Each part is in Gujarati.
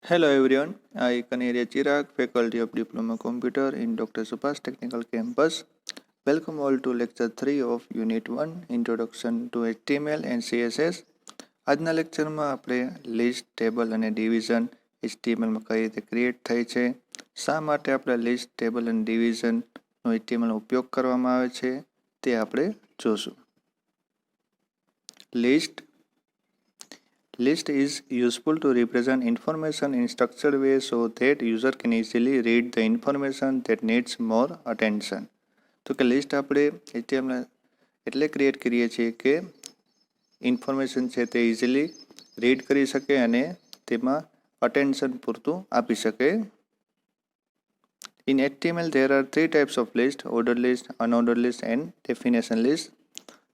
Hello everyone, I Kaneria Chirag, Faculty of Diploma Computer in Dr. Subhash Technical Campus. Welcome all to Lecture 3 of Unit 1, Introduction to HTML and CSS. આજના લેક્ચરમાં આપણે લિસ્ટ ટેબલ અને ડિવિઝન HTMLમાં કઈ રીતે ક્રિએટ થાય છે, શા માટે આપણે લિસ્ટ ટેબલ અને ડિવિઝનનો HTMLનો ઉપયોગ કરવામાં આવે છે તે આપણે જોશું. List is useful to represent information in structured way so that user can easily read the information that needs more attention. તો કે લિસ્ટ આપણે HTML એટલે ક્રિએટ કરીએ છીએ કે ઇન્ફોર્મેશન છે તે ઇઝીલી રીડ કરી શકે અને તેમાં અટેન્શન પૂરતું આપી શકે. In HTML there are three types of list: ordered list, unordered list and definition list.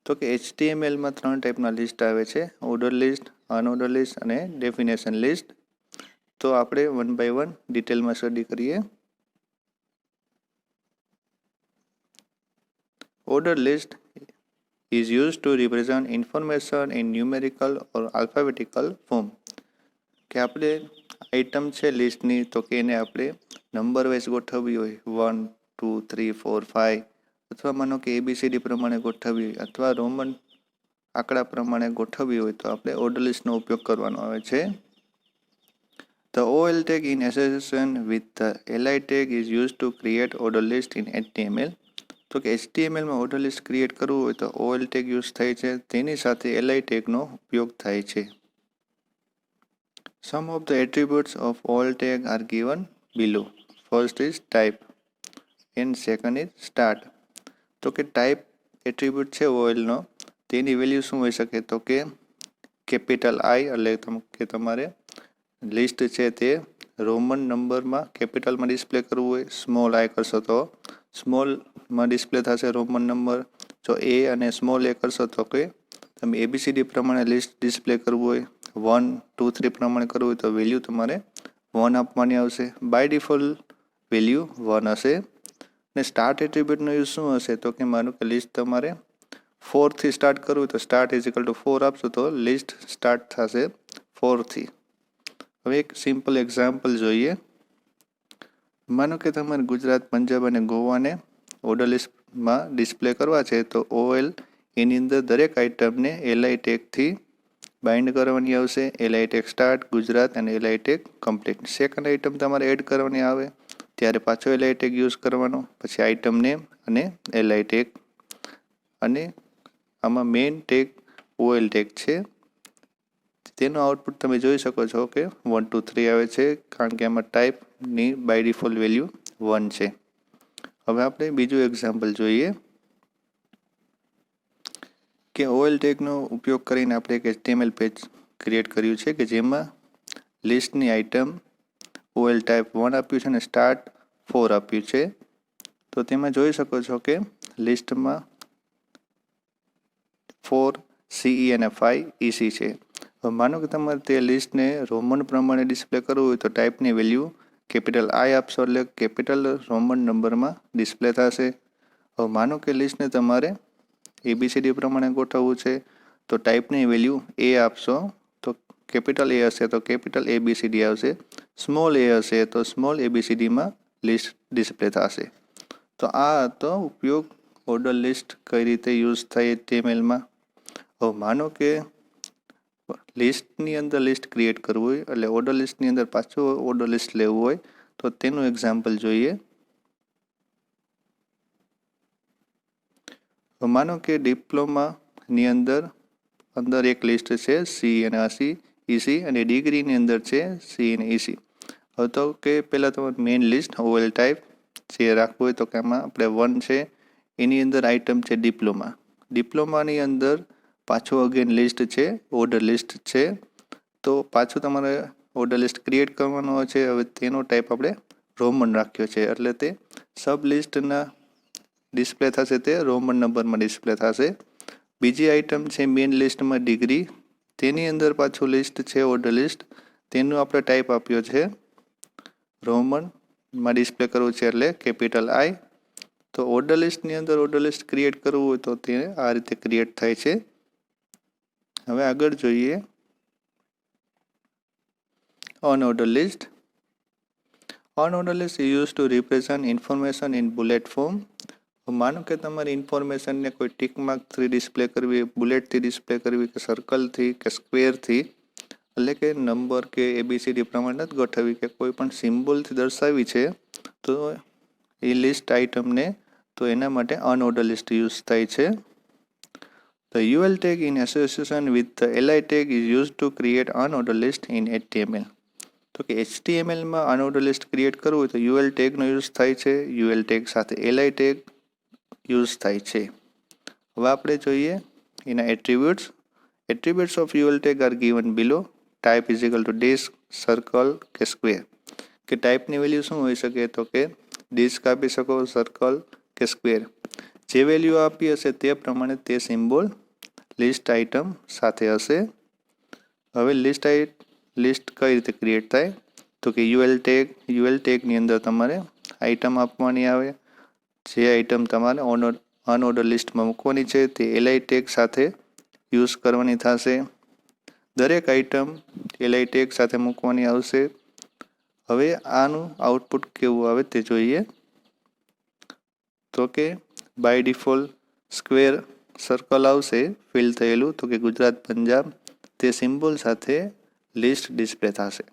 તો કે HTMLમાં ત્રણ ટાઈપના લિસ્ટ આવે છે: ઓર્ડર લિસ્ટ, અનઓર્ડર લિસ્ટ અને ડેફિનેશન લિસ્ટ. તો આપણે વન બાય વન ડિટેલમાં સ્ટડી કરીએ. Order list is used to represent information in numerical or alphabetical form. કે આપણે આઇટમ છે લિસ્ટની તો કે એને આપણે નંબર વાઇઝ ગોઠવવી હોય 1 2 3 4 5 અથવા માનો કે ABCD પ્રમાણે ગોઠવવી હોય અથવા રોમન આંકડા પ્રમાણે ગોઠવવી હોય તો આપણે ઓર્ડર લિસ્ટનો ઉપયોગ કરવાનો આવે છે. The OL tag in association with the LI tag is used to create order list in HTML. તો કે HTMLમાં ઓર્ડર લિસ્ટ ક્રિએટ કરવું હોય તો OL tag યુઝ થાય છે, તેની સાથે LI tagનો ઉપયોગ થાય છે. Some of the attributes of OL tag are given below. First is type and second is start. તો કે ટાઈપ એટ્રીબ્યુટ છે ઓએલનો તેની વેલ્યુ શું હોઈ શકે તો કે કેપિટલ આઈ એટલે કે તમારે લિસ્ટ છે તે રોમન નંબરમાં કેપિટલમાં ડિસ્પ્લે કરવું હોય, સ્મોલ આઈ કરશો તો સ્મોલમાં ડિસ્પ્લે થશે રોમન નંબર. જો એ અને સ્મોલ એ કરશો તો કે તમે ABCD પ્રમાણે લિસ્ટ ડિસ્પ્લે કરવું હોય, 1 2 3 પ્રમાણે કરવું હોય તો વેલ્યુ તમારે 1 આપવાની આવશે. બાય ડિફોલ્ટ વેલ્યુ 1 હશે. ને સ્ટાર્ટ એટ્રીબ્યુટનો યુઝ શું હશે તો કે માનું કે લિસ્ટ તમારે 4 થી સ્ટાર્ટ કરવું તો સ્ટાર્ટ ઇઝ ઇક્વલ ટુ 4 આપશો તો લિસ્ટ સ્ટાર્ટ થશે 4 થી. હવે એક સિમ્પલ એક્ઝામ્પલ જોઈએ. માનો કે તમારે ગુજરાત, પંજાબ અને ગોવાને ઓર્ડર લિસ્ટમાં ડિસ્પ્લે કરવા છે તો OL એની અંદર દરેક આઇટમને LI ટેગથી બાઇન્ડ કરવાની આવશે. LI ટેગ સ્ટાર્ટ, ગુજરાત અને LI tag complete. Second item તમારે એડ કરવાની આવે ત્યારે પાછો LI ટેગ યુઝ કરવાનો, પછી આઇટમ નેમ અને LI ટેગ. અને આમાં મેઇન ટેગ OL ટેગ છે. તેનું આઉટપુટ તમે જોઈ શકો છો કે 1 2 3 આવે છે, કારણ કે આમાં ટાઈપની બાય ડિફોલ્ટ વેલ્યુ 1 છે. હવે આપણે બીજું એક્ઝામ્પલ જોઈએ કે OL ટેગનો ઉપયોગ કરીને આપણે એક HTML પેજ ક્રિએટ કર્યું છે કે જેમાં લિસ્ટની આઇટમ OL ટાઈપ 1 આપ્યું છે અને સ્ટાર્ટ 4 આપ્યું છે. તો તેમાં જોઈ શકો છો કે લિસ્ટમાં 4 CE અને 5 EC છે. હવે માનો કે તમારે તે લિસ્ટને રોમન પ્રમાણે ડિસ્પ્લે કરવું હોય તો ટાઈપની વેલ્યુ કેપિટલ આઈ આપશો એટલે કેપિટલ રોમન નંબરમાં ડિસ્પ્લે થશે. હવે માનો કે લિસ્ટને તમારે ABCD પ્રમાણે ગોઠવવું છે તો ટાઈપની વેલ્યુ એ આપશો તો કેપિટલ એ હશે તો કેપિટલ ABCD આવશે, સ્મોલ એ હશે તો સ્મોલ ABCDમાં લિસ્ટ ડિસ્પ્લે થશે. તો આ હતો ઉપયોગ ઓર્ડર લિસ્ટ કઈ રીતે યુઝ થાય HTMLમાં. હવે માનો કે લિસ્ટની અંદર લિસ્ટ ક્રિએટ કરવું હોય એટલે ઓર્ડર લિસ્ટની અંદર પાછું ઓર્ડર લિસ્ટ લેવું હોય તો તેનું એક્ઝામ્પલ જોઈએ. માનો કે ડિપ્લોમાની અંદર એક લિસ્ટ છે CE અને EC અને ડિગ્રીની અંદર છે CE અને EC. હવે તો કે પહેલાં તમારે મેઇન લિસ્ટ OL ટાઈપ જે રાખવું હોય તો કે આમાં આપણે 1 છે એની અંદર આઇટમ છે ડિપ્લોમાની અંદર પાછું અગેન લિસ્ટ છે ઓર્ડર લિસ્ટ છે. તો પાછું તમારે ઓર્ડર લિસ્ટ ક્રિએટ કરવાનો છે. હવે તેનો ટાઈપ આપણે રોમન રાખ્યો છે એટલે તે સબ લિસ્ટના ડિસ્પ્લે થશે તે રોમન નંબરમાં ડિસ્પ્લે થશે. બીજી આઇટમ છે મેઇન લિસ્ટમાં ડિગ્રી, તેની અંદર પાછું લિસ્ટ છે ઓર્ડર લિસ્ટ, તેનું આપણે ટાઈપ આપ્યો છે રોમનમાં ડિસ્પ્લે કરવું છે એટલે કેપિટલ આઈ. તો ઓર્ડર લિસ્ટની અંદર ઓર્ડર લિસ્ટ ક્રિએટ કરવું હોય તો તે આ રીતે ક્રિએટ થાય છે. હવે આગળ જોઈએ. unordered list. Unordered list is used to represent information in bullet form. માનો કે તમારી ઇન્ફોર્મેશનને કોઈ ટિક માર્કથી ડિસ્પ્લે કરવી, બુલેટથી ડિસ્પ્લે કરવી, કે સર્કલથી કે સ્ક્વેરથી, એટલે કે નંબર કે ABCD પ્રમાણે નથી ગોઠવવી, કે કોઈ પણ સિમ્બોલથી દર્શાવી છે તો એ લિસ્ટ આઇટમને, તો એના માટે અનઓર્ડર લિસ્ટ યુઝ થાય છે. The UL tag in association with the li tag is used to create unordered list in HTML. તો કે HTMLમાં અનઓર્ડર લિસ્ટ ક્રિએટ કરવું હોય તો UL ટેગનો યુઝ થાય છે. UL ટેગ સાથે li ટેગ યુઝ થાય છે. હવે આપણે જોઈએ એના attributes. Attributes of UL tag are given below. Type is equal to disk, circle કે સ્ક્વેર. કે ટાઈપની વેલ્યુ શું હોઈ શકે, તો કે ડિસ્ક આપી શકો, સર્કલ કે સ્ક્વેર. જે વેલ્યુ આપી હશે તે પ્રમાણે તે સિમ્બોલ લિસ્ટ આઇટમ સાથે હશે. હવે લિસ્ટ કઈ રીતે ક્રિએટ થાય, તો કે UL ટેગની અંદર તમારે આઇટમ આપવાની આવે. જે આઇટમ તમારે અનઓર્ડર લિસ્ટમાં મૂકવાની છે તે li ટેગ સાથે યુઝ કરવાની થશે. દરેક આઇટમ li ટેગ સાથે મૂકવાની આવશે. હવે આનું આઉટપુટ કેવું આવે તે જોઈએ. તો કે બાય ડિફોલ્ટ સ્ક્વેર સર્કલ આવશે ફિલ થયેલું, તો કે ગુજરાત પંજાબ, તે સિમ્બોલ સાથે લિસ્ટ ડિસ્પ્લે થશે.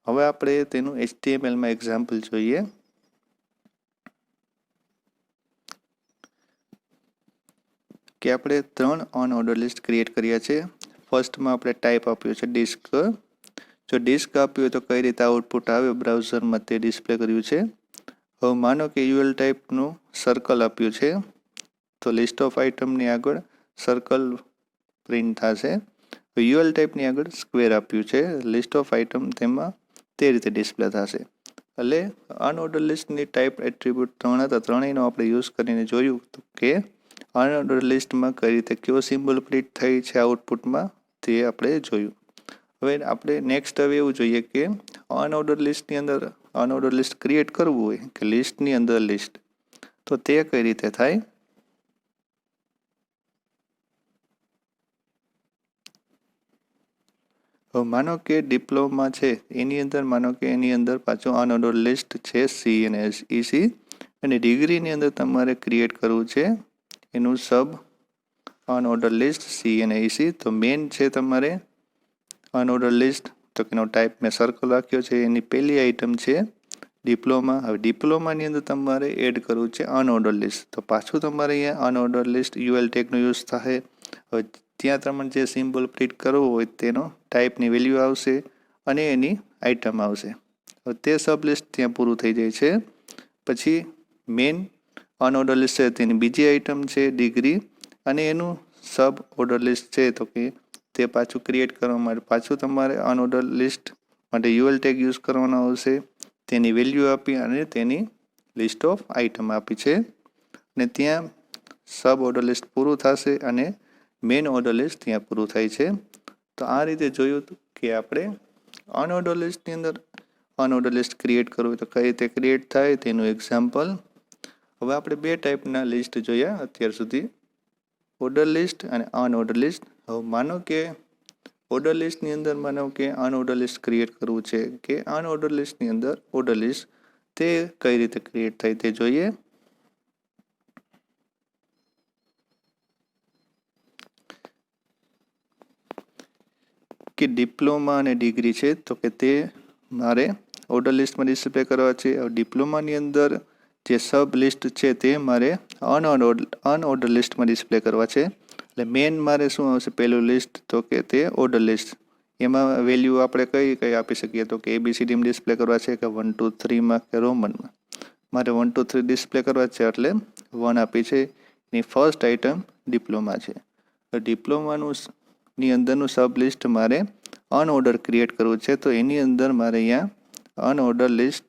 હવે આપણે તેનું HTMLમાં એક્ઝામ્પલ જોઈએ. કે આપણે 3 અનઓર્ડર લિસ્ટ ક્રિએટ કર્યા છે. ફર્સ્ટમાં આપણે ટાઈપ આપ્યું છે ડિસ્ક. જો ડિસ્ક આપ્યું હોય તો કઈ રીતે આઉટપુટ આવે બ્રાઉઝરમાં તે ડિસ્પ્લે કર્યું છે. હવે માનો કે UL ટાઈપનું સર્કલ આપ્યું છે, તો લિસ્ટ ઓફ આઇટમની આગળ સર્કલ પ્રિન્ટ થશે. UL ટાઈપની આગળ સ્ક્વેર આપ્યું છે, લિસ્ટ ઓફ આઇટમ તેમાં તે રીતે ડિસ્પ્લે થશે. એટલે અનઓર્ડર લિસ્ટની ટાઈપ એટ્રીબ્યુટ 3 હતા. ત્રણેયનો આપણે યુઝ કરીને જોયું કે અનઓર્ડર લિસ્ટમાં કઈ રીતે કયો સિમ્બોલ પ્રિન્ટ થઈ છે આઉટપુટમાં તે આપણે જોયું. હવે આપણે નેક્સ્ટ એવું જોઈએ કે અનઓર્ડર લિસ્ટની અંદર અનઓર્ડર લિસ્ટ ક્રિએટ કરવું હોય કે લિસ્ટની અંદર લિસ્ટ, તો તે કઈ રીતે થાય. હવે માનો કે ડિપ્લોમા છે એની અંદર માનો કે એની અંદર પાછું અનઓર્ડર લિસ્ટ છે C અને EC, અને ડિગ્રીની અંદર તમારે ક્રિએટ કરવું છે એનું સબ અનઓર્ડર લિસ્ટ C અને EC. તો મેન છે તમારે અનઓર્ડર લિસ્ટ, તો એનો ટાઈપ મેં સર્કલ રાખ્યો છે. એની પહેલી આઇટમ છે ડિપ્લોમા. હવે ડિપ્લોમાની અંદર તમારે એડ કરવું છે અનઓર્ડર લિસ્ટ, તો પાછું તમારે અહીંયા અનઓર્ડર લિસ્ટ UL ટેગનો યુઝ થાય. હવે ત્યાં તમારે જે સિમ્બોલ પ્રિન્ટ કરવો હોય તેનો ટાઈપની વેલ્યુ આવશે અને એની આઇટમ આવશે. હવે તે સબ લિસ્ટ ત્યાં પૂરું થઈ જાય છે. પછી મેન અનઓર્ડર લિસ્ટ છે તેની બીજી આઇટમ છે ડિગ્રી, અને એનું સબ ઓર્ડર લિસ્ટ છે, તો કે તે પાછું ક્રિએટ કરવા માટે પાછું તમારે અનઓર્ડર લિસ્ટ માટે UL ટેગ યુઝ કરવાનો આવશે. તેની વેલ્યુ આપી અને તેની લિસ્ટ ઓફ આઇટમ આપી છે, અને ત્યાં સબ ઓર્ડર લિસ્ટ પૂરું થશે અને મેન ઓર્ડર લિસ્ટ ત્યાં પૂરું થાય છે. તો આ રીતે જોયું કે આપણે અનઓર્ડર લિસ્ટની અંદર અનઓર્ડર લિસ્ટ ક્રિએટ કરવું તો કઈ રીતે ક્રિએટ થાય તેનું એક્ઝામ્પલ. હવે આપણે 2 ટાઈપના લિસ્ટ જોયા અત્યાર સુધી, ઓર્ડર લિસ્ટ અને અનઓર્ડર લિસ્ટ. હવે માનો કે ઓર્ડર લિસ્ટની અંદર માનો કે અનઓર્ડર લિસ્ટ ક્રિએટ કરવું છે કે અનઓર્ડર લિસ્ટની અંદર ઓર્ડર લિસ્ટ, તે કઈ રીતે ક્રિએટ થાય તે જોઈએ. કે ડિપ્લોમા અને ડિગ્રી છે, તો કે તે મારે ઓર્ડર લિસ્ટમાં ડિસ્પ્લે કરવા છે. ડિપ્લોમાની અંદર જે સબ લિસ્ટ છે તે મારે અનઓર્ડર લિસ્ટમાં ડિસ્પ્લે કરવા છે. એટલે મેન મારે શું આવશે પહેલું લિસ્ટ, તો કે તે ઓર્ડર લિસ્ટ. એમાં વેલ્યુ આપણે કઈ આપી શકીએ, તો કે ABCD ડિસ્પ્લે કરવા છે કે 1 2 3માં કે રોમનમાં. મારે 1 2 3 ડિસ્પ્લે કરવા છે એટલે 1 આપી છે. એની ફર્સ્ટ આઇટમ ડિપ્લોમા છે. ડિપ્લોમાનું ની અંદરનું સબ લિસ્ટ મારે અનઓર્ડર ક્રિએટ કરવું છે, તો એની અંદર મારે અહીંયા અનઓર્ડર લિસ્ટ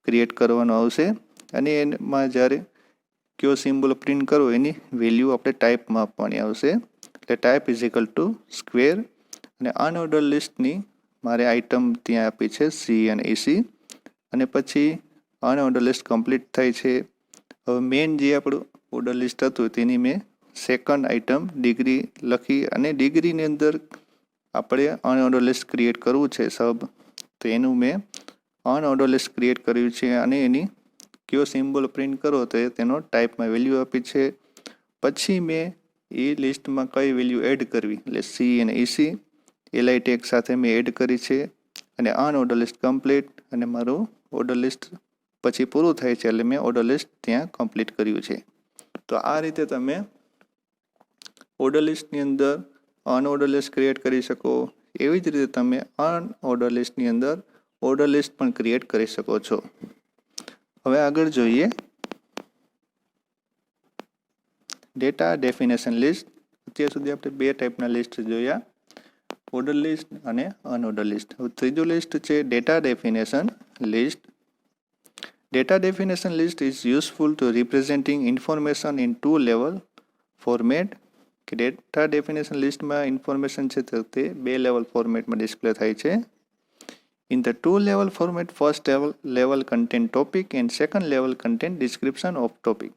ક્રિએટ કરવાનું આવશે. અને એમાં જ્યારે કયો સિમ્બોલ પ્રિન્ટ કરો એની વેલ્યુ આપણે ટાઈપમાં આપવાની આવશે. એટલે type is equal two square, અને અનઓર્ડર લિસ્ટની મારે આઇટમ ત્યાં આપી છે C અને EC, અને પછી અનઓર્ડર લિસ્ટ કમ્પ્લીટ થાય છે. હવે મેન જે આપણું ઓર્ડર લિસ્ટ હતું તેની મેં સેકન્ડ આઇટમ ડિગ્રી લખી, અને ડિગ્રીની અંદર આપણે અનઓર્ડર લિસ્ટ ક્રિએટ કરવું છે સબ, તો એનું મેં અનઓર્ડર લિસ્ટ ક્રિએટ કર્યું છે અને એની કયો સિમ્બોલ પ્રિન્ટ કરો તો એ તેનો ટાઈપમાં વેલ્યુ આપી છે. પછી મેં એ લિસ્ટમાં કઈ વેલ્યુ એડ કરવી એટલે સી અને ઇસી એલઆઈ ટેગ સાથે મેં એડ કરી છે અને અનઓર્ડર લિસ્ટ કમ્પ્લીટ અને મારું ઓર્ડર લિસ્ટ પછી પૂરું થાય છે એટલે મેં ઓર્ડર લિસ્ટ ત્યાં કમ્પ્લીટ કર્યું છે. તો આ રીતે તમે ઓર્ડર લિસ્ટની અંદર અનઓર્ડર લિસ્ટ ક્રિએટ કરી શકો. એવી જ રીતે તમે અનઓર્ડર લિસ્ટની અંદર ઓર્ડર લિસ્ટ પણ ક્રિએટ કરી શકો છો. હવે આગળ જોઈએ ડેટા ડેફિનેશન લિસ્ટ. અત્યાર સુધી આપણે બે ટાઈપના લિસ્ટ જોયા, ઓર્ડર લિસ્ટ અને અનઓર્ડર લિસ્ટ. હવે ત્રીજું લિસ્ટ છે data definition list. Data definition list is useful to representing information in two-level format. કે ડેટા ડેફિનેશન લિસ્ટમાં ઇન્ફોર્મેશન છે તે બે લેવલ ફોર્મેટમાં ડિસ્પ્લે થાય છે. In the two-level format, first level contain topic and second level contain description of topic.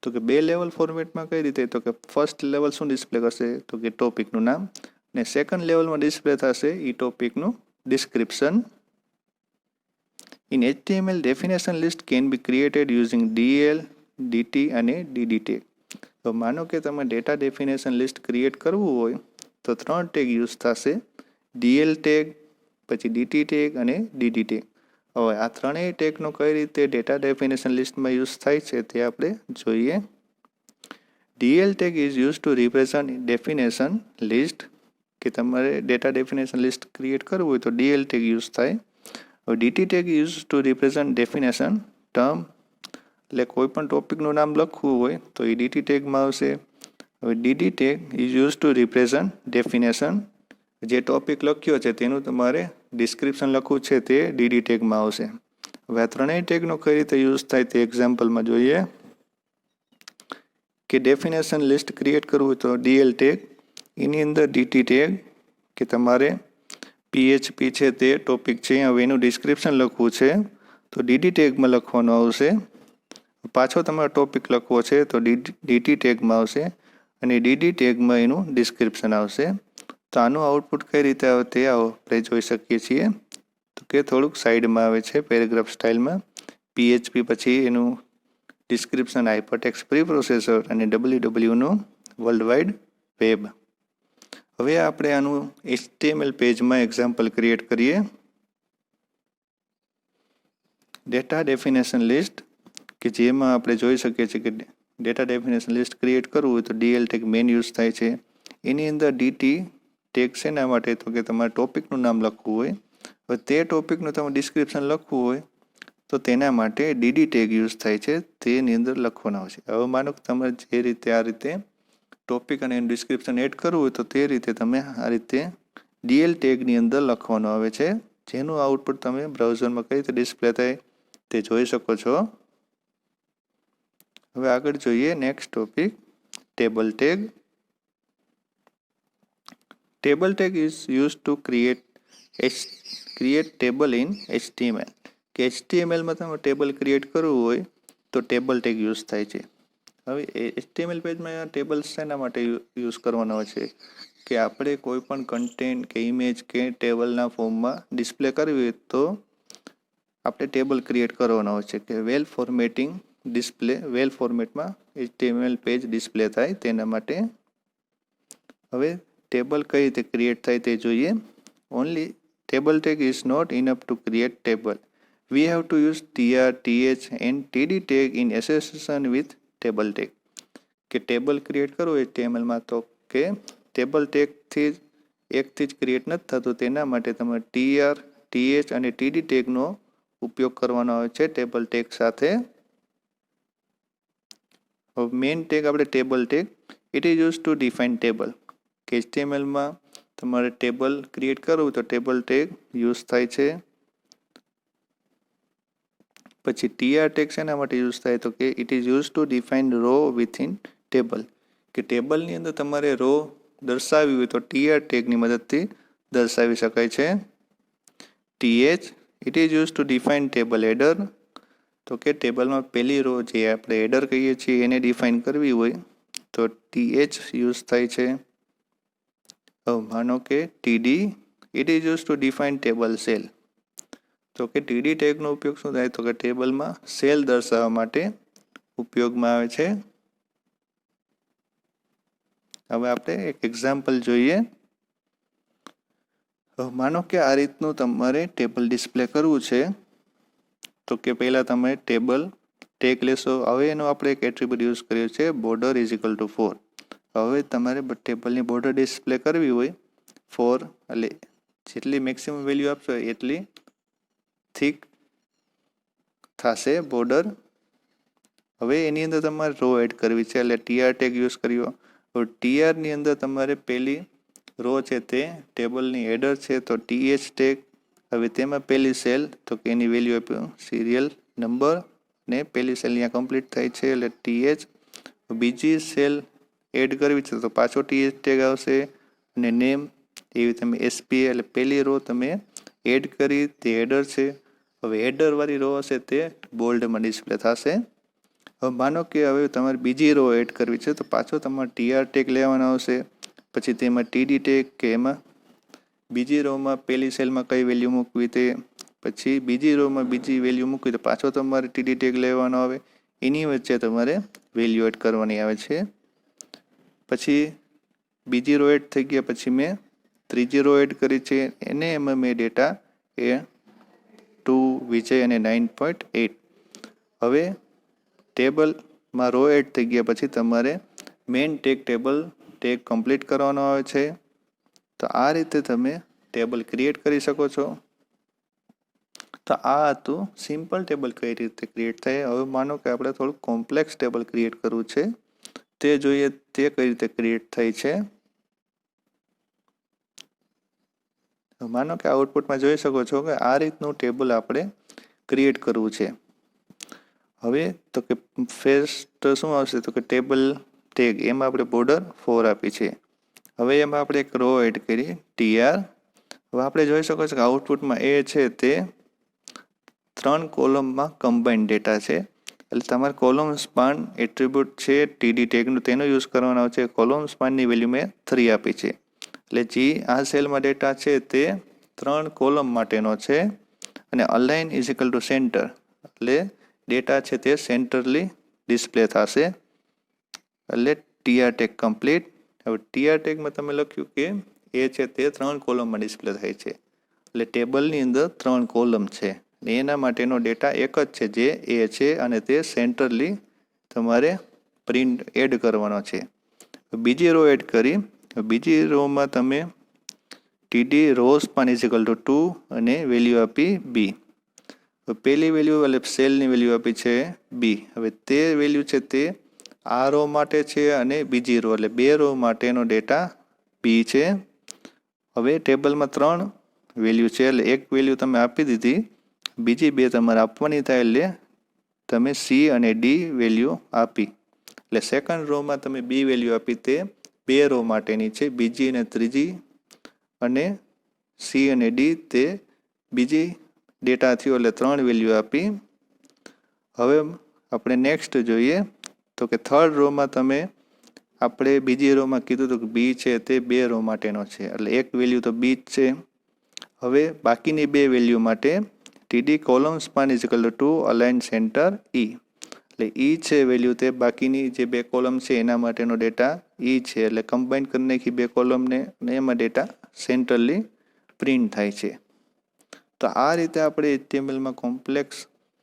તો કે બે લેવલ ફોર્મેટમાં કઈ રીતે, તો કે ફર્સ્ટ લેવલ શું ડિસ્પ્લે કરશે તો કે ટોપિકનું નામ અને સેકન્ડ લેવલમાં ડિસ્પ્લે થશે એ ટોપિકનું description. In HTML, definition list can be created using DL, DT અને DD tag. તો માનો કે તમે ડેટા ડેફિનેશન લિસ્ટ ક્રિએટ કરવું હોય તો ત્રણ ટેગ યુઝ થશે, DL ટેગ, પછી DT ટેગ અને DD ટેગ. હવે આ ત્રણેય ટેગનો કઈ રીતે ડેટા ડેફિનેશન લિસ્ટમાં યુઝ થાય છે તે આપણે જોઈએ. DL tag is use two represent definition list. કે તમારે ડેટા ડેફિનેશન લિસ્ટ ક્રિએટ કરવું હોય તો DL ટેગ યુઝ થાય. DT tag is to represent definition term. એટલે કોઈ પણ ટોપિકનું નામ લખવું હોય તો એ DT ટેગમાં આવશે. હવે DD tag is used to represent definition. જે ટોપિક લખ્યો છે તેનું તમારે ડિસ્ક્રિપ્શન લખવું છે તે DD ટેગમાં આવશે. હવે આ ત્રણેય ટેગનો કઈ રીતે યુઝ થાય તે એક્ઝામ્પલમાં જોઈએ. કે ડેફિનેશન લિસ્ટ ક્રિએટ કરવું હોય તો DL ટેગ, એની અંદર DT ટેગ કે તમારે PHP છે તે ટોપિક છે, હવે એનું ડિસ્ક્રિપ્શન લખવું છે તો DD ટેગમાં લખવાનું આવશે. પાછો તમારે ટોપિક લખવો છે તો DT ટેગમાં આવશે અને DD ટેગમાં એનું ડિસ્ક્રિપ્શન આવશે. તો આનું આઉટપુટ કઈ રીતે આવે તે આપણે જોઈ શકીએ છીએ. તો કે થોડુંક સાઈડમાં આવે છે પેરેગ્રાફ સ્ટાઇલમાં, PHP પછી એનું ડિસ્ક્રિપ્શન હાઇપરટેક્સ્ટ પ્રી પ્રોસેસર અને WWનું વર્લ્ડ વાઇડ વેબ. હવે આપણે આનું HTML પેજમાં એક્ઝામ્પલ ક્રિએટ કરીએ. ડેટા ડેફિનેશન લિસ્ટ કે જેમાં આપણે જોઈ શકીએ છીએ કે ડેટા ડેફિનેશન લિસ્ટ ક્રિએટ કરવું હોય તો DL ટેગ મેઇન યુઝ થાય છે. એની અંદર DT ટેગ શેના માટે તો કે તમારે ટોપિકનું નામ લખવું હોય. હવે તે ટોપિકનું તમારે ડિસ્ક્રિપ્શન લખવું હોય તો તેના માટે DD ટેગ યુઝ થાય છે, તેની અંદર લખવાનું આવશે. હવે માનો કે તમારે જે રીતે આ રીતે ટોપિક અને એનું ડિસ્ક્રિપ્શન એડ કરવું હોય તો તે રીતે તમે આ રીતે DL ટેગની અંદર લખવાનું આવે છે, જેનું આઉટપુટ તમે બ્રાઉઝરમાં કઈ રીતે ડિસ્પ્લે થાય તે જોઈ શકો છો. હવે આગળ જોઈએ next topic table tag. Table tag is use two create table in HTML. કે HTMLમાં તમે ટેબલ ક્રિએટ કરવું હોય તો ટેબલ ટેગ યુઝ થાય છે. હવે HTML પેજમાં ટેબલ શેના માટે યુઝ કરવાનો હોય છે કે આપણે કોઈ પણ કન્ટેન્ટ કે ઇમેજ કે ટેબલના ફોર્મમાં ડિસ્પ્લે કરવી હોય તો આપણે ટેબલ ક્રિએટ કરવાનો હોય છે કે વેલ ફોર્મેટમાં HTML પેજ ડિસ્પ્લે થાય તેના માટે. હવે ટેબલ કઈ રીતે ક્રિએટ થાય તે જોઈએ. Only table tag is not enough to create table. We have to use TR, TH and TD tag in association with table tag. કે ટેબલ ક્રિએટ કરવું HTMLમાં તો કે ટેબલ ટેગથી એકથી જ ક્રિએટ નથી થતું, તેના માટે તમારે TR, TH અને TD ટેગનો ઉપયોગ કરવાનો આવે છે ટેબલ ટેગ સાથે. મેઇન ટેગ આપણે table tag, it is use to define table. કે HTMLમાં તમારે ટેબલ ક્રિએટ કરવું તો ટેબલ ટેગ યુઝ થાય છે. પછી TR ટેગ શેના માટે યુઝ થાય તો કે it is use to define row within table. કે ટેબલની અંદર તમારે રો દર્શાવવી હોય તો TR ટેગની મદદથી દર્શાવી શકાય છે. TH it is use to define table header. તો કે ટેબલમાં પહેલી રો જે આપણે હેડર કહીએ છીએ એને ડિફાઇન કરવી હોય તો TH યુઝ થાય છે. માનો કે TD it is use to define table cell. તો કે ટીડી ટેગનો ઉપયોગ શું થાય? તો કે ટેબલમાં સેલ દર્શાવવા માટે ઉપયોગમાં આવે છે. હવે આપણે એક એક્ઝામ્પલ જોઈએ. માનો કે આ રીતનું તમારે ટેબલ ડિસ્પ્લે કરવું છે. તો કે પહેલાં તમે ટેબલ ટેગ લેશો. હવે એનો આપણે એક એટ્રીબ્યુટ યુઝ કર્યો છે બોર્ડર ઇઝ ઇક્વલ ટુ 4. હવે તમારે ટેબલની બોર્ડર ડિસ્પ્લે કરવી હોય 4, એટલે જેટલી મેક્સિમમ વેલ્યુ આપશો એટલી થીક થશે બોર્ડર. હવે એની અંદર તમારે રો એડ કરવી છે, એટલે ટીઆર ટેગ યુઝ કર્યો. હવે ટીઆરની અંદર તમારે પહેલી રો છે તે ટેબલની હેડર છે તો ટીએચ ટેગ. હવે તેમાં પહેલી સેલ તો કે એની વેલ્યુ આપ્યું સિરિયલ નંબર, ને પહેલી સેલ અહીંયા કમ્પ્લીટ થાય છે એટલે ટીએચ. બીજી સેલ એડ કરવી છે તો પાછો ટીએચ ટેગ આવશે અને નેમ. એવી તમે એસપી એટલે પહેલી રો તમે એડ કરી, તે હેડર છે. હવે હેડરવાળી રો હશે તે બોલ્ડમાં ડિસ્પ્લે થશે. હવે માનો કે હવે તમારે બીજી રો એડ કરવી છે તો પાછો તમારે ટીઆર ટેગ લેવાનો આવશે. પછી તેમાં ટીડી ટેગ કે એમાં બીજી રોમાં પહેલી સેલમાં કઈ વેલ્યુ મૂકવી તે, પછી બીજી રોમાં બીજી વેલ્યુ મૂકવી તો પાછો તમારે ટીડી ટેગ લેવાનો આવે. એની વચ્ચે તમારે વેલ્યુ એડ કરવાની આવે છે. પછી બીજી રો એડ થઈ ગયા પછી મેં ત્રીજી રો એડ કરી છે, એને એમાં મેં ડેટા એ 2 વિજય અને 9.8. હવે ટેબલમાં રો એડ થઈ ગયા પછી તમારે main tag table tag complete કરવાનો આવે છે. તો આ રીતે તમે ટેબલ ક્રિએટ કરી શકો છો. તો આ હતું સિમ્પલ ટેબલ કઈ રીતે ક્રિએટ થાય. હવે માનો કે આપણે થોડું કોમ્પ્લેક્સ ટેબલ ક્રિએટ કરવું છે, તે જોઈએ તે કઈ રીતે ક્રિએટ થાય છે. માનો કે આઉટપુટમાં જોઈ શકો છો કે આ રીતનું ટેબલ આપણે ક્રિએટ કરવું છે. હવે તો કે ફર્સ્ટ શું આવશે તો કે ટેબલ ટેગ, એમાં આપણે બોર્ડર 4 આપી છે. હવે એમાં આપણે એક રો એડ કરી ટીઆર. હવે આપણે જોઈ શકો છો કે આઉટપુટમાં એ છે તે 3 કોલમમાં કમ્બાઇન્ડ ડેટા છે. એટલે તમારે કોલમ સ્પાન એટ્રીબ્યુટ છે ટીડી ટેગનું, તેનો યુઝ કરવાનો છે. કોલમ સ્પાનની વેલ્યુ મેં 3 આપી છે. એટલે જે આ સેલમાં ડેટા છે તે 3 કોલમ માટેનો છે. અને align is equal two centre, એટલે ડેટા છે તે સેન્ટરલી ડિસ્પ્લે થશે. એટલે ટીઆર ટેગ કમ્પ્લીટ. હવે ટીઆર ટેગમાં તમે લખ્યું કે એ છે તે 3 કોલમમાં ડિસ્પ્લે થાય છે. એટલે ટેબલની અંદર 3 કોલમ છે, એના માટેનો ડેટા એક જ છે જે એ છે, અને તે સેન્ટરલી તમારે પ્રિન્ટ એડ કરવાનો છે. બીજી રો એડ કરી. બીજી રોમાં તમે TD row span is equal to 2 અને વેલ્યુ આપી બી. પહેલી વેલ્યુ એટલે સેલની વેલ્યુ આપી છે બી. હવે તે વેલ્યુ છે તે આ રો માટે છે અને બીજી રો એટલે 2 રો માટેનો ડેટા બી છે. હવે ટેબલમાં 3 વેલ્યુ છે એટલે એક વેલ્યુ તમે આપી દીધી, બીજી 2 તમારે આપવાની થાય એટલે તમે સી અને ડી વેલ્યુ આપી. એટલે સેકન્ડ રોમાં તમે બી વેલ્યુ આપી, તે 2 રો માટેની છે, બીજી અને ત્રીજી. અને સી અને ડી તે બીજી ડેટા થયો એટલે 3 વેલ્યુ આપી. હવે આપણે નેક્સ્ટ જોઈએ તો કે થર્ડ રોમાં તમે આપણે બીજી રોમાં કીધું હતું કે બી છે તે 2 રો માટેનો છે, એટલે એક વેલ્યુ તો બી જ છે. હવે બાકીની 2 વેલ્યુ માટે TD column span is equal to align centre ઈ. એટલે ઈ છે વેલ્યુ તે બાકીની જે 2 કોલમ છે એના માટેનો ડેટા ઈ છે. એટલે કમ્બાઈન કરી નાખી 2 કોલમને અને એમાં ડેટા સેન્ટરલી પ્રિન્ટ થાય છે. તો આ રીતે આપણે HTMLમાં કોમ્પ્લેક્સ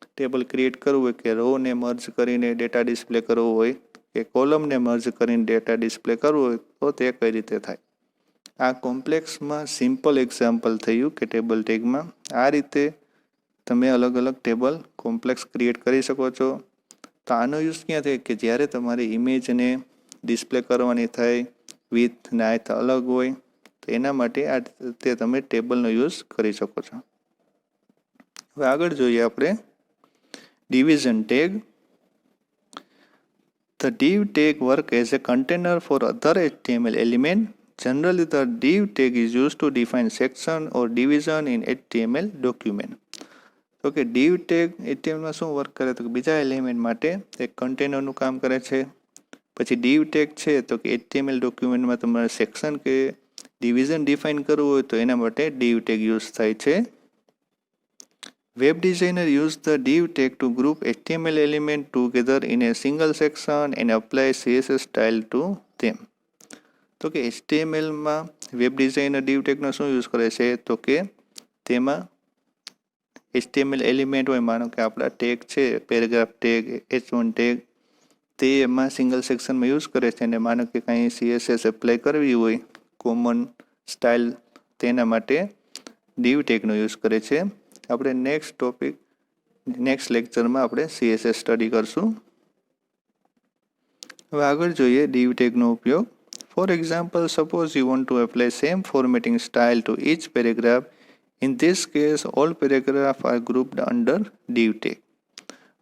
ટેબલ ક્રિએટ કરવું હોય કે રોને મર્જ કરીને ડેટા ડિસ્પ્લે કરવો હોય કે કોલમને મર્જ કરીને ડેટા ડિસ્પ્લે કરવો હોય તો તે કઈ રીતે થાય. આ કોમ્પ્લેક્સમાં સિમ્પલ એક્ઝામ્પલ થયું કે ટેબલ ટેગમાં આ રીતે તમે અલગ અલગ ટેબલ કોમ્પ્લેક્સ ક્રિએટ કરી શકો છો. તો આનો યુઝ ક્યાં થાય કે જ્યારે તમારી ઇમેજને ડિસ્પ્લે કરવાની થાય, વિથ ને હાઇટ અલગ હોય, તો એના માટે આ તે તમે ટેબલનો યુઝ કરી શકો છો. હવે આગળ જોઈએ આપણે division tag. The div tag work as a container for other HTML element. Generally, the div tag is used to define section or division in HTML document. તો કે div tag HTMLમાં શું વર્ક કરે તો કે બીજા એલિમેન્ટ માટે એક કન્ટેનરનું કામ કરે છે. પછી div tag છે તો કે HTML ડોક્યુમેન્ટમાં તમારે સેક્શન કે ડિવિઝન ડિફાઇન કરવું હોય તો એના માટે div tag યુઝ થાય છે. Web designer use the div tag to group HTML element together in a single section and apply CSS style to them. તો કે HTMLમાં વેબ ડિઝાઇનર div tagનો શું યુઝ કરે છે? તો કે તેમાં HTML એલિમેન્ટ હોય, માનો કે આપણા ટેગ છે, પેરેગ્રાફ ટેગ, H1 ટેગ, તે એમાં સિંગલ સેક્શનમાં યુઝ કરે છે. અને માનો કે કાંઈ CSS એપ્લાય કરવી હોય, કોમન સ્ટાઇલ, તેના માટે div tagનો યુઝ કરે છે. આપણે નેક્સ્ટ લેક્ચરમાં આપણે CSS સ્ટડી કરશું. હવે આગળ જોઈએ div tagનો ઉપયોગ. For example, suppose you want to apply same formatting style to each paragraph. In this case, all paragraphs are grouped under div tag.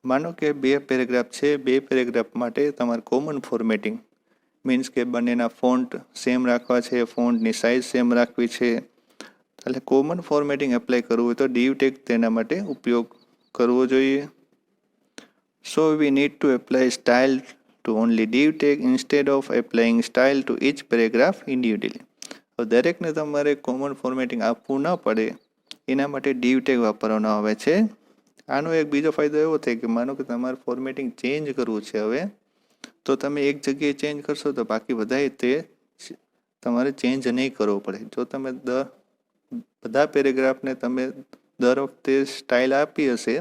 માનો કે બે પેરેગ્રાફ છે, બે પેરેગ્રાફ માટે તમારે કોમન ફોર્મેટિંગ મીન્સ કે બંનેના ફોન્ટ સેમ રાખવા છે, ફોન્ટની સાઇઝ સેમ રાખવી છે, એટલે કોમન ફોર્મેટિંગ એપ્લાય કરવું હોય તો div tag તેના માટે ઉપયોગ કરવો જોઈએ. So we need to apply style to only div tag instead of applying style to each paragraph individually. દરેકને તમારે કોમન ફોર્મેટિંગ આપવું ન પડે એના માટે div tag વાપરવાનો આવે છે. આનો એક બીજો ફાયદો એવો થાય કે માનો કે તમારે ફોર્મેટિંગ ચેન્જ કરવું છે, હવે તો તમે એક જગ્યાએ ચેન્જ કરશો તો બાકી બધાએ તે તમારે ચેન્જ નહીં કરવો પડે. જો તમે બધા પેરેગ્રાફને તમે દર વખતે સ્ટાઇલ આપી હશે,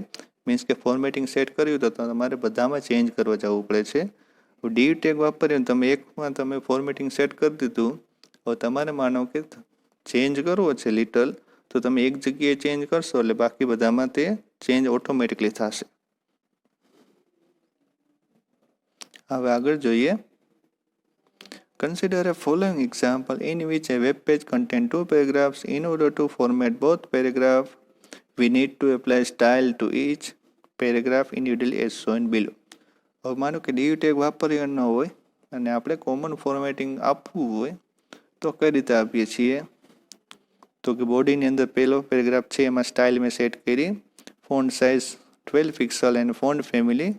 મીન્સ કે ફોર્મેટિંગ સેટ કર્યું તો તમારે બધામાં ચેન્જ કરવા જવું પડે છે. div tag વાપરીને તમે એકમાં તમે ફોર્મેટિંગ સેટ કરી દીધું, હવે તમારે માનો કે ચેન્જ કરવો છે લિટલ, તો તમે એક જગ્યાએ ચેન્જ કરશો એટલે બાકી બધામાં તે ચેન્જ ઓટોમેટિકલી થશે. હવે આગળ જોઈએ. Consider a following example in which a web page contains two paragraphs. In order to format both paragraphs, we need to apply style to each paragraph individually as shown below. હવે માનો કે div tag વાપર્યો ન હોય અને આપણે કોમન ફોર્મેટિંગ આપવું હોય તો કઈ રીતે આપીએ છીએ? તો કે બોડીની અંદર પહેલો પેરેગ્રાફ છે, એમાં સ્ટાઇલ મેં સેટ કરી, font size 12 pixel and font family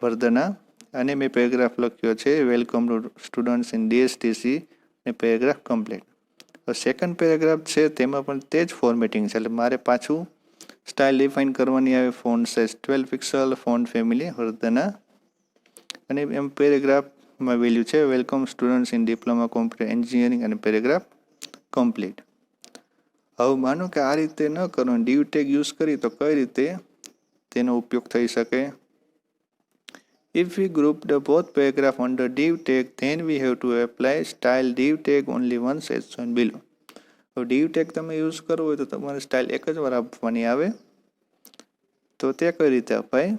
Verdana, અને મેં પેરેગ્રાફ લખ્યો છે welcome to students in DSTC અને પેરેગ્રાફ કમ્પ્લીટ. સેકન્ડ પેરેગ્રાફ છે તેમાં પણ તે જ ફોર્મેટિંગ છે, એટલે મારે પાછું સ્ટાઇલ ડિફાઇન કરવાની આવે, font size 12 pixel, font family Verdana, અને એમ પેરેગ્રાફમાં વેલ્યુ છે welcome students in diploma computer engineering અને પેરેગ્રાફ કમ્પ્લીટ. હવે માનો કે આ રીતે ન કરો, div tag યુઝ કરી તો કઈ રીતે તેનો ઉપયોગ થઈ શકે? If we group the both paragraph under div tag, then we have to apply style div tag only once as shown below. તો div tag તમે યુઝ કરવો હોય તો તમારે સ્ટાઇલ એક જ વાર આપવાની આવે. તો તે કઈ રીતે અપાય?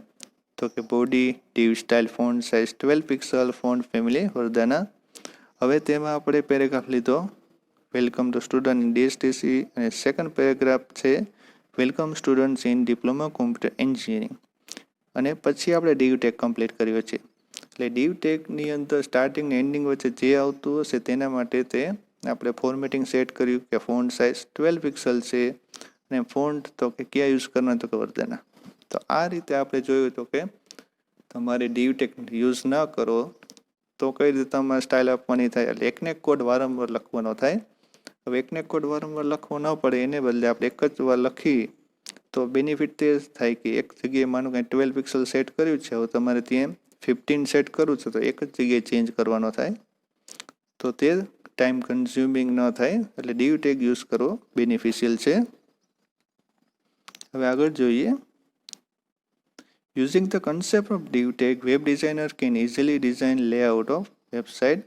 તો કે body div style font size 12 pixel, font family Verdana. હવે તેમાં આપણે પેરેગ્રાફ લીધો welcome to student in DSTC, અને સેકન્ડ પેરેગ્રાફ છે welcome students in diploma computer engineering, અને પછી આપણે div tag કમ્પ્લીટ કર્યો છે. એટલે div tagની અંદર સ્ટાર્ટિંગ ને એન્ડિંગ વચ્ચે જે આવતું હશે તેના માટે તે આપણે ફોર્મેટિંગ સેટ કર્યું કે ફોન્ટ સાઇઝ 12 પિક્સલ છે, અને ફોન્ટ તો કે ક્યાં યુઝ કરવાનો તો કે વર્ધના. તો આ રીતે આપણે જોયું તો કે તમારે div tag યુઝ ન કરો તો કઈ રીતે તમારે સ્ટાઇલ આપવાની થાય, એટલે એકને એક કોડ વારંવાર લખવાનો થાય. હવે એકને એક કોડ વારંવાર લખવો ન પડે, એને બદલે આપણે એક જ વાર લખી તો બેનિફિટ તે થાય કે એક જગ્યાએ માનો કે 12 પિક્સલ સેટ કર્યું છે, હવે તમારે ત્યાં 15 સેટ કરવું છે તો એક જ જગ્યાએ ચેન્જ કરવાનો થાય, તો તે ટાઈમ કન્ઝ્યુમિંગ ન થાય, એટલે div tag યુઝ કરવો બેનિફિશિયલ છે. હવે આગળ જોઈએ. Using the concept of div tag, web designer can easily design layout of website.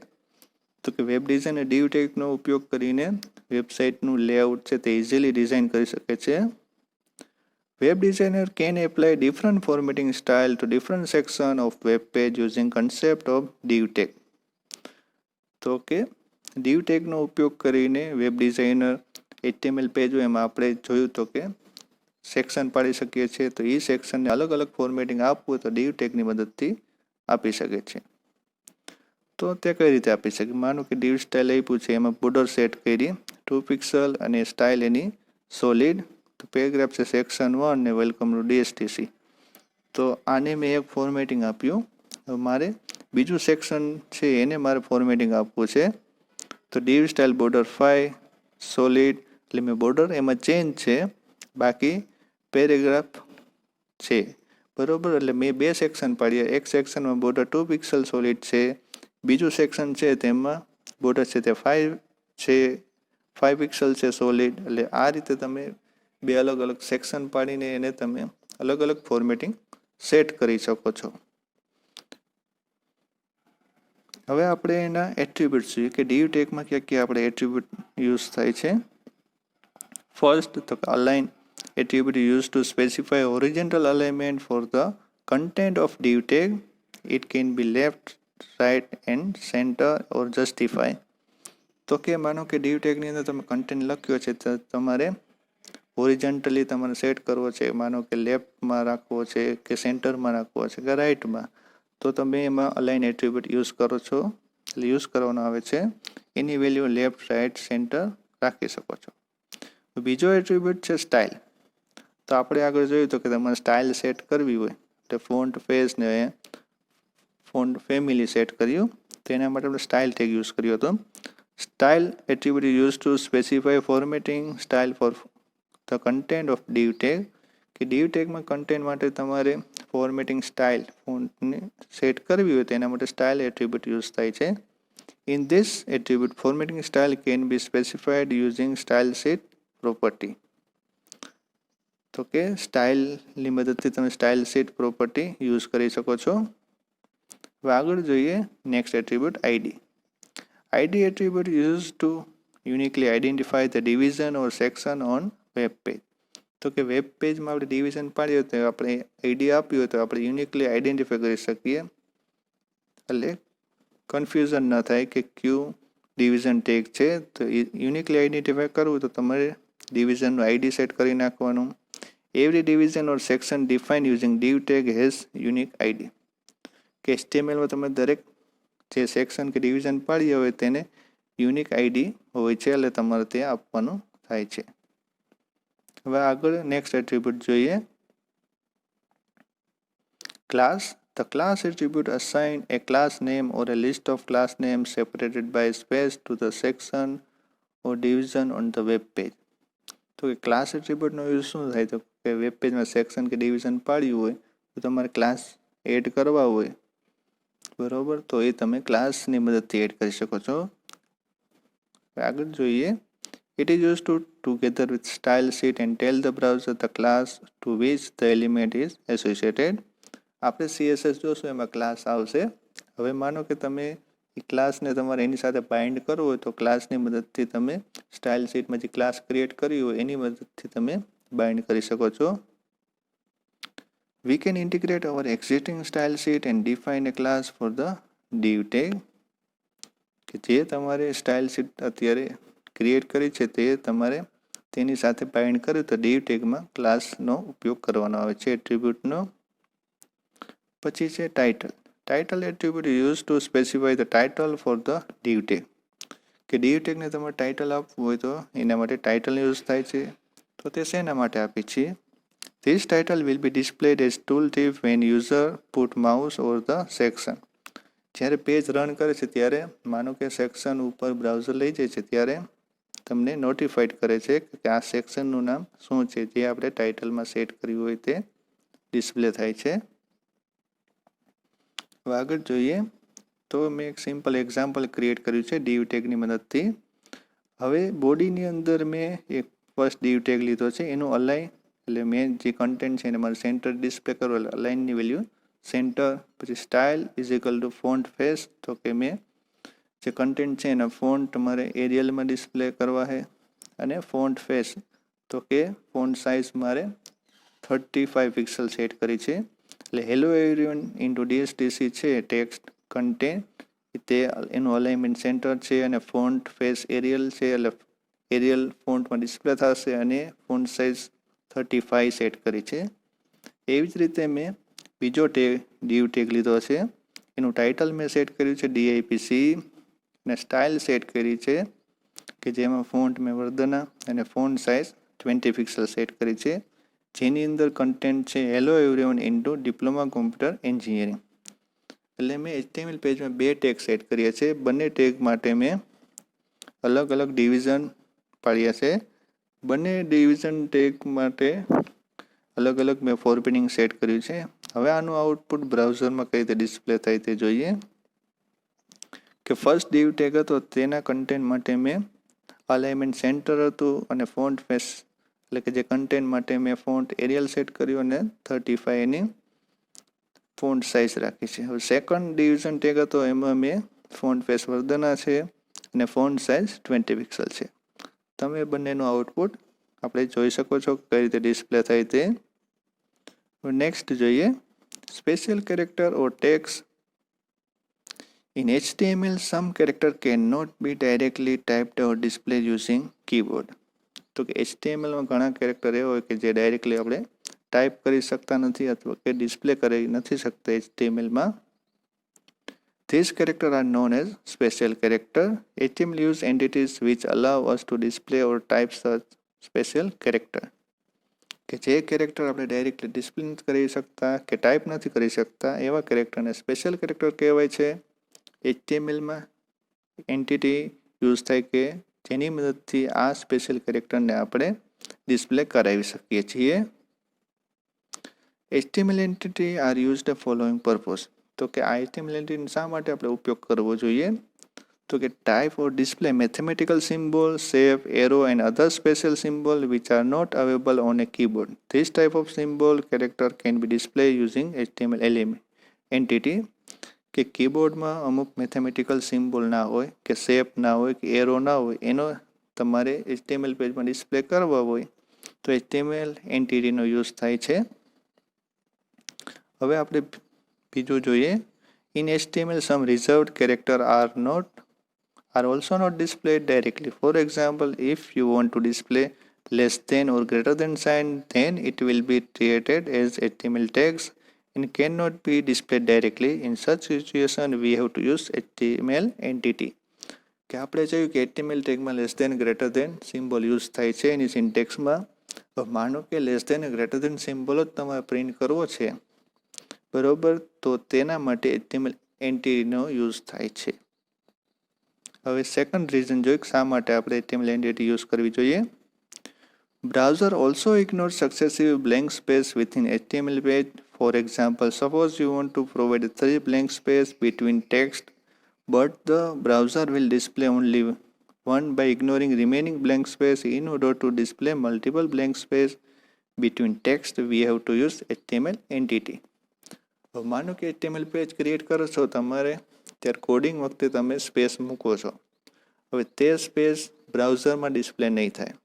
તો કે વેબ ડિઝાઇનર div tag નો ઉપયોગ કરીને વેબસાઇટનું લેઆઉટ છે તે ઇઝીલી ડિઝાઇન કરી શકે છે. Web designer can apply different formatting style to different section of web page using concept of div tag. તો કે div tag નો ઉપયોગ કરીને વેબ ડિઝાઇનર HTML પેજ હોય એમાં આપણે જોયું તો કે સેક્શન પાડી શકીએ છીએ, તો એ સેક્શનને અલગ અલગ ફોર્મેટિંગ આપવું તો div tag ની મદદથી આપી શકે છે. તો તે કઈ રીતે આપી શકે? માનો કે div સ્ટાઇલ આપ્યું છે, એમાં બોર્ડર સેટ કરી 2 પિક્સલ અને સ્ટાઇલ એની સોલિડ, તો પેરેગ્રાફ છે સેક્શન 1 ને વેલકમ ટુ DSTC. તો આને મેં એક ફોર્મેટિંગ આપ્યું, હવે મારે બીજું સેક્શન છે એને મારે ફોર્મેટિંગ આપવું છે, તો div સ્ટાઇલ બોર્ડર 5 સોલિડ, એટલે મેં બોર્ડર એમાં ચેન્જ છે, બાકી પેરેગ્રાફ છે, બરોબર. એટલે મેં 2 સેક્શન પાડ્યા. એક સેક્શનમાં બોર્ડર 2 પિક્સલ સોલિડ છે, બીજું સેક્શન છે તેમાં બોર્ડર છે તે 5 પિક્સલ છે સોલિડ. એટલે આ રીતે તમે 2 અલગ અલગ સેક્શન પાડીને એને તમે અલગ અલગ ફોર્મેટિંગ સેટ કરી શકો છો. હવે આપણે એના એટ્રીબ્યુટ્સ જોઈએ કે ડીયુ ટેગમાં ક્યાં ક્યાં આપણે એટ્રીબ્યુટ યુઝ થાય છે. ફર્સ્ટ તો align attribute used to specify horizontal alignment for the content of div tag. It can be left, right and center or justify. તો કે માનો કે div tag ની અંદર તમે કન્ટેન્ટ લખ્યો છે તો તમારે હોરિઝોન્ટલી તમારે સેટ કરવો છે, માનો કે લેફ્ટમાં રાખવો છે કે સેન્ટરમાં રાખવો છે કે રાઈટમાં, તો તમે એમાં અલાઇન એટ્રીબ્યુટ યુઝ કરો છો, એટલે યુઝ કરવાનો આવે છે. એની વેલ્યુ લેફ્ટ, રાઈટ, સેન્ટર રાખી શકો છો. બીજો એટ્રીબ્યુટ છે સ્ટાઇલ. તો આપણે આગળ જોયું તો કે તમારે સ્ટાઇલ સેટ કરવી હોય તો ફોન્ટ ફેસ ને ફોન્ટ ફેમિલી સેટ કર્યું, તો એના માટે આપણે સ્ટાઇલ ટેગ યુઝ કર્યો હતો. Style attribute use to specify formatting style for the content of div tag. કે div tagમાં કન્ટેન્ટ માટે તમારે ફોર્મેટિંગ સ્ટાઇલ ફોન્ટને સેટ કરવી હોય તો એના માટે સ્ટાઇલ એટ્રીબ્યુટ યુઝ થાય છે. In this attribute formatting style can be specified using style sheet property. તો કે સ્ટાઇલની મદદથી તમે સ્ટાઇલ શીટ પ્રોપર્ટી યુઝ કરી શકો છો. હવે આગળ જોઈએ next attribute ID. ID attribute use to uniquely identify the division or section on web page. તો કે વેબ પેજમાં આપણે ડિવિઝન પાડીએ તો આપણે આઈડી આપ્યું હોય તો આપણે યુનિકલી આઈડેન્ટિફાય કરી શકીએ, એટલે કન્ફ્યુઝન ન થાય કે કયું ડિવિઝન ટેગ છે. તો યુનિકલી આઈડેન્ટિફાય કરવું તો તમારે ડિવિઝનનું આઈડી સેટ કરી નાખવાનું. Every division or section defined using div tag has unique ID. કે HTMLમાં તમે દરેક જે સેક્શન કે ડિવિઝન પાડ્યા હોય તેને યુનિક આઈડી હોય છે, એટલે તમારે તે આપવાનું થાય છે. હવે આગળ નેક્સ્ટ એટ્રીબ્યુટ જોઈએ class. The class attribute assign a class name or a list of class names separated by space to the section or division on the web page. તો કે ક્લાસ એટ્રીબ્યુટનો યુઝ શું થાય તો કે વેબ પેજમાં સેક્શન કે ડિવિઝન પાડ્યું હોય તો તમારે ક્લાસ એડ કરવા હોય, બરોબર, તો એ તમે ક્લાસની મદદથી એડ કરી શકો છો. આગળ જોઈએ it is use to together with style sheet and tell the browser the class to which the element is associated. આપણે CSS જોશું એમાં ક્લાસ આવશે. હવે માનો કે તમે એ ક્લાસને તમારે એની સાથે બાઇન્ડ કરવો હોય તો ક્લાસની મદદથી તમે સ્ટાઇલ શીટમાં જે ક્લાસ ક્રિએટ કર્યું હોય એની મદદથી તમે બાઇન્ડ કરી શકો છો. We can integrate our existing style sheet and define a class for the div tag. કે જે તમારે સ્ટાઇલ શીટ અત્યારે ક્રિએટ કરી છે તે તમારે તેની સાથે બાઇન્ડ કર્યું તો div tagમાં ક્લાસનો ઉપયોગ કરવાનો આવે છે એટ્રીબ્યુટનો. પછી છે title. Title attribute use to specify the title for the div tag. કે div tagને તમારે ટાઇટલ આપવું હોય તો એના માટે ટાઇટલ યુઝ થાય છે. તો તે શેના માટે આપી છે? This title will be displayed as tooltip when user put mouse over the section. જ્યારે પેજ રન કરે છે ત્યારે માનો કે સેક્શન ઉપર બ્રાઉઝર લઈ જાય છે ત્યારે તમને નોટિફાઈડ કરે છે કે આ સેક્શનનું નામ શું છે, જે આપણે ટાઇટલમાં સેટ કર્યું હોય તે ડિસ્પ્લે થાય છે. હવે આગળ જોઈએ તો મેં એક સિમ્પલ એક્ઝામ્પલ ક્રિએટ કર્યું છે div tagની મદદથી. હવે બોડીની અંદર મેં એક ફર્સ્ટ div tag લીધો છે, એનું અલાઇન એટલે મેં જે કન્ટેન્ટ છે એને મારે સેન્ટર ડિસ્પ્લે કરવો એટલે અલાઇનની વેલ્યુ સેન્ટર. પછી style is equal two font face, તો કે મેં જે કન્ટેન્ટ છે એના ફોન્ટ મારે એરિયલમાં ડિસ્પ્લે કરવા છે. અને ફોન્ટ ફેસ તો કે ફોન્ટ સાઇઝ મારે 35 પિક્સલ સેટ કરી છે. એટલે હેલો એવરીવન ઇન્ટુ DSTC છે ટેક્સ્ટ કન્ટેન્ટ તે એનું અલાઇનમેન્ટ સેન્ટર છે અને ફોન્ટ ફેસ એરિયલ છે એટલે એરિયલ ફોન્ટમાં ડિસ્પ્લે થશે અને ફોન્ટ સાઇઝ 35 સેટ કરી છે. એવી જ રીતે મેં બીજો div tag લીધો છે, એનું ટાઇટલ મેં સેટ કર્યું છે DIPC અને સ્ટાઇલ સેટ કરી છે કે જેમાં ફોન્ટ મેં વર્ધના અને ફોન્ટ સાઇઝ 20 પિક્સલ સેટ કરી છે, જેની અંદર કન્ટેન્ટ છે hello everyone into diploma computer engineering. એટલે મેં HTML પેજમાં 2 ટેગ સેટ કર્યા છે. બંને ટેગ માટે મેં અલગ અલગ ડિવિઝન પાડ્યા છે. બંને ડિવિઝન ટેગ માટે अलग अलग मैं फॉर्मेटिंग सेट कर्યું છે। હવે આનું આઉટપુટ બ્રાઉઝરમાં કઈ રીતે ડિસ્પ્લે થાય તે જોઈએ। કે ફર્સ્ટ div ટેગ હતો તેના કન્ટેન્ટ માટે મેં અલાઇનમેન્ટ સેન્ટર હતું અને ફોન્ટ ફેસ એટલે કે જે કન્ટેન્ટ માટે મેં ફોન્ટ એરિયલ સેટ કર્યું અને 35 એની ફોન્ટ સાઇઝ રાખી છે। હવે સેકન્ડ ડિવિઝન ટેગ હતો એમાં મેં ફોન્ટ ફેસ વર્ધના છે અને ફોન્ટ સાઇઝ 20 પિક્સલ છે। તમે બંનેનું આઉટપુટ આપણે જોઈ શકો છો કઈ રીતે ડિસ્પ્લે થાય તે। નેક્સ્ટ જોઈએ special character or tags In HTML, some character cannot be directly typed or displayed using keyboard. તો કે HTML માં ઘણા કેરેક્ટર એવા હોય કે જે ડાયરેક્ટલી આપણે ટાઈપ કરી શકતા નથી અથવા કે ડિસ્પ્લે કરી નથી શકતા HTML માં। These characters are known as special character. HTML use entities which allow us to display or type such special character. કે જે કેરેક્ટર આપણે ડાયરેક્ટલી ડિસ્પ્લે નથી કરી શકતા કે ટાઈપ નથી કરી શકતા એવા કેરેક્ટરને સ્પેશિયલ કેરેક્ટર કહેવાય છે। HTML માં એન્ટિટી યુઝ થાય કે જેની મદદથી આ સ્પેશિયલ કેરેક્ટરને આપણે ડિસ્પ્લે કરાવી શકીએ છીએ। HTML entity are used following purpose તો કે આ HTML એન્ટિટીનો શા માટે આપણે ઉપયોગ કરવો જોઈએ તો કે type or display mathematical symbol shape arrow and other special symbol which are not available on a keyboard this type of symbol character can be display using HTML element entity કે કીબોર્ડમાં અમુક મેથેમેટિકલ સિમ્બોલ ના હોય કે શેપ ના હોય કે એરો ના હોય એનો તમારે HTML પેજમાં ડિસ્પ્લે કરવા હોય તો HTML એન્ટિટીનો યુઝ થાય છે। હવે આપણે બીજું જોઈએ in HTML some reserved character are also not displayed directly. For example, if you want to display less than or greater than sign, then it will be treated as HTML tags and cannot be displayed directly. In such situation, we have to use HTML entity. કે આપણે જોયું કે HTML ટેગમાં less than greater than symbol use થાય છે એની સિન્ટેક્સમાં। માનો કે less than greater than symbol જ તમારે પ્રિન્ટ કરવો છે બરોબર તો તેના માટે HTML એન્ટિટીનો યુઝ થાય છે। હવે સેકન્ડ રીઝન જોઈએ શા માટે આપણે HTML એન્ટિટી યુઝ કરવી જોઈએ। Browser also ignores successive blank space within HTML page. For example, suppose you want to provide 3 blank space between text, but the browser will display only one by ignoring remaining blank space. In order to display multiple blank space between text, we have to use HTML entity. માનો કે HTML પેજ ક્રિએટ કરો છો તમારે ત્યારે કોડિંગ વખતે તમે સ્પેસ મૂકો છો હવે તે સ્પેસ બ્રાઉઝરમાં ડિસ્પ્લે નહીં થાય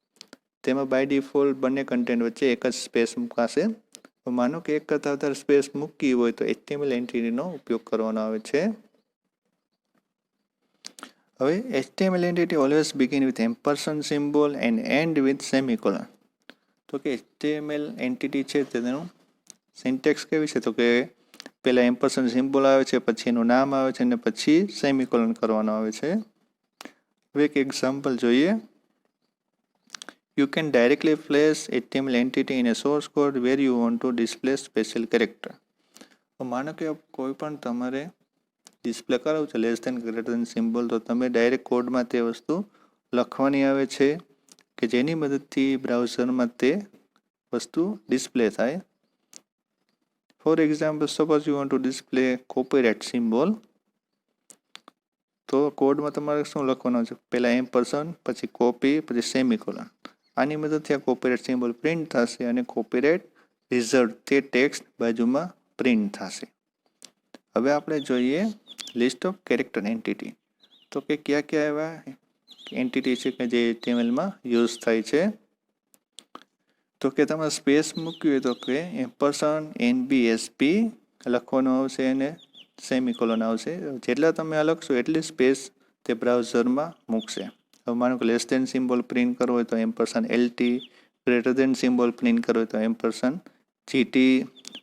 તેમાં બાય ડિફોલ્ટ બંને કન્ટેન્ટ વચ્ચે એક જ સ્પેસ મુકાશે। માનો કે એક કરતાં વધારે સ્પેસ મૂકી હોય તો HTML એન્ટિટીનો ઉપયોગ કરવાનો આવે છે। હવે HTML entity always begin with ampersand symbol and end with semicolon તો કે HTML એન્ટિટી છે તેનું સિન્ટેક્સ કેવી છે તો કે પહેલા એમ્પરસન સિમ્બોલ આવે છે પછી એનું નામ આવે છે અને પછી સેમિકોલન કરવાનો આવે છે। હવે એક એક્ઝામ્પલ જોઈએ You can directly place HTML entity in a source code where you want to display special character. માનો કે કોઈ પણ તમારે ડિસ્પ્લે કરાવવું છે less than greater than symbol તો તમે ડાયરેક્ટ કોડમાં તે વસ્તુ લખવાની આવે છે કે જેની મદદથી બ્રાઉઝરમાં તે વસ્તુ ડિસ્પ્લે થાય। For example suppose you want to display copyright symbol તો કોડમાં તમારે શું લખવાનું છે પહેલા એમ્પરસન પછી કોપી પછી સેમિકોલન આની મદદથી આ કોપીરાઇટ સિમ્બોલ પ્રિન્ટ થશે અને કોપીરાઇટ રિઝર્વ તે ટેક્સ્ટ બાજુમાં પ્રિન્ટ થશે। હવે આપણે જોઈએ લિસ્ટ ઓફ કેરેક્ટર એન્ટિટી તો કે કયા કયા એવા એન્ટિટી છે કે જે HTMLમાં યુઝ થાય છે તો કે તમારે સ્પેસ મૂકવી હોય તો કે એમ્પરસન NBSP લખવાનું આવશે અને સેમિકોલન આવશે જેટલા તમે આ લખશો એટલી સ્પેસ તે બ્રાઉઝરમાં મૂકશે। હવે માનો કે લેસ ધેન સિમ્બોલ પ્રિન્ટ કરવો હોય તો ampersand LT greater than symbol print કરવો હોય તો એમ્પરસન GT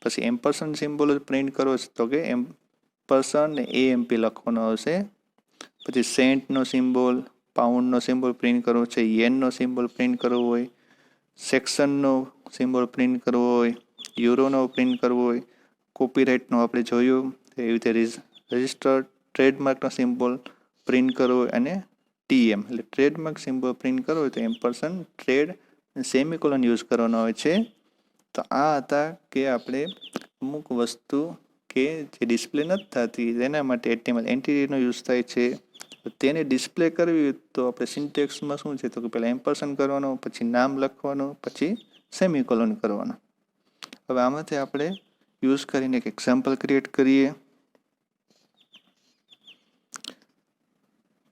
પછી એમ્પરસન સિમ્બોલ જ પ્રિન્ટ કરવો છે તો કે એમ્પરસન AMP લખવાનો આવશે પછી સેન્ટનો સિમ્બોલ પાઉન્ડનો સિમ્બોલ પ્રિન્ટ કરવો છે યેનનો સિમ્બોલ પ્રિન્ટ કરવો હોય સેક્શનનો સિમ્બોલ પ્રિન્ટ કરવો હોય યુરોનો પ્રિન્ટ કરવો હોય કોપીરાઇટનો આપણે જોયું એવી રીતે રજિસ્ટર્ડ ટ્રેડમાર્કનો સિમ્બોલ પ્રિન્ટ કરવો હોય અને TM એટલે ટ્રેડમાર્ક સિમ્બોલ પ્રિન્ટ કરવો હોય તો એમ્પરસન ટ્રેડ સેમિકોલન યુઝ કરવાનો આવે છે। તો આ હતા કે આપણે અમુક વસ્તુ કે જે ડિસ્પ્લે નથી થતી તેના માટે HTML એન્ટિટીનો યુઝ થાય છે. તેને ડિસ્પ્લે કરવી તો આપણે સિન્ટેક્સમાં શું છે તો કે પહેલાં એમ્પરસન કરવાનો, પછી નામ લખવાનું, પછી સેમિકોલોન કરવાનો. હવે આમાંથી આપણે યુઝ કરીને એક એક્ઝામ્પલ ક્રિએટ કરીએ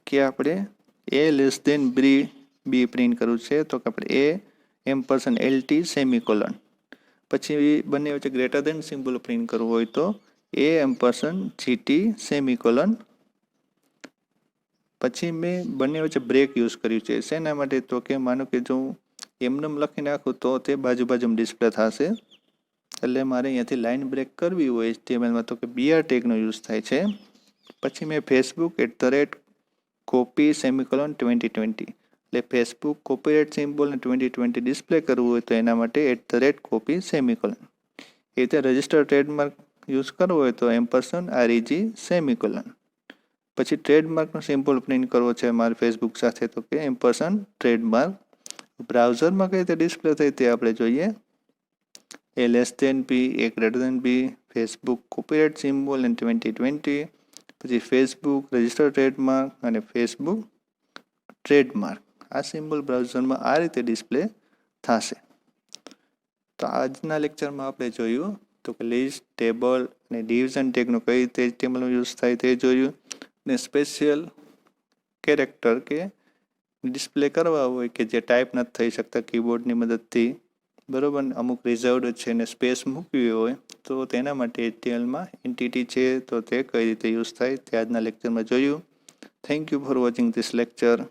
કે આપણે a<b પ્રિન્ટ કરવું છે તો કે આપણે a $LT સેમિકોલોન. પછી બંને વચ્ચે ગ્રેટર દેન સિમ્બોલ પ્રિન્ટ કરવું હોય તો a$GT સેમિકોલોન. પછી મેં બંને વચ્ચે બ્રેક યુઝ કર્યું છે. શેના માટે તો કે માનો કે જો હું એમનેમ લખી નાખું તો તે બાજુમાં ડિસ્પ્લે થશે. એટલે મારે અહીંયાથી લાઇન બ્રેક કરવી હોય HTMLમાં તો કે BR ટેગનો યુઝ થાય છે. પછી મેં Facebook@copy સેમિકોલોન 2020 એટલે ફેસબુક કોપીરાઇટ સિમ્બોલને 2020 ડિસ્પ્લે કરવું હોય તો એના માટે @copy સેમિકોલોન. એ રીતે રજિસ્ટર ટ્રેડમાર્ક યુઝ કરવો હોય તો &REG સેમિકોલોન. પછી ટ્રેડમાર્કનો સિમ્બોલ પ્રિન્ટ કરવો છે મારે ફેસબુક સાથે તો કે &ટ્રેડમાર્ક. બ્રાઉઝરમાં કઈ રીતે ડિસ્પ્લે થાય તે આપણે જોઈએ. a b, a b, Facebook copyright symbol અને 2020, પછી ફેસબુક રજિસ્ટર ટ્રેડમાર્ક અને ફેસબુક ટ્રેડમાર્ક. આ સિમ્બોલ બ્રાઉઝરમાં આ રીતે ડિસ્પ્લે થશે. તો આજના લેક્ચરમાં આપણે જોયું તો કે લિસ્ટ, ટેબલ અને ડિવિઝન ટેગનો કઈ રીતે HTML યુઝ થાય તે જોયું. ને સ્પેશિયલ કેરેક્ટર કે ડિસ્પ્લે કરવા હોય કે જે ટાઈપ નથી થઈ શકતા કીબોર્ડની મદદથી, બરાબર, અમુક રિઝર્વડ છે ને સ્પેસ મૂકવી હોય તો તેના માટે HTMLમાં એન્ટિટી છે તો તે કઈ રીતે યુઝ થાય તે આજના લેક્ચરમાં જોયું. Thank you for watching this lecture.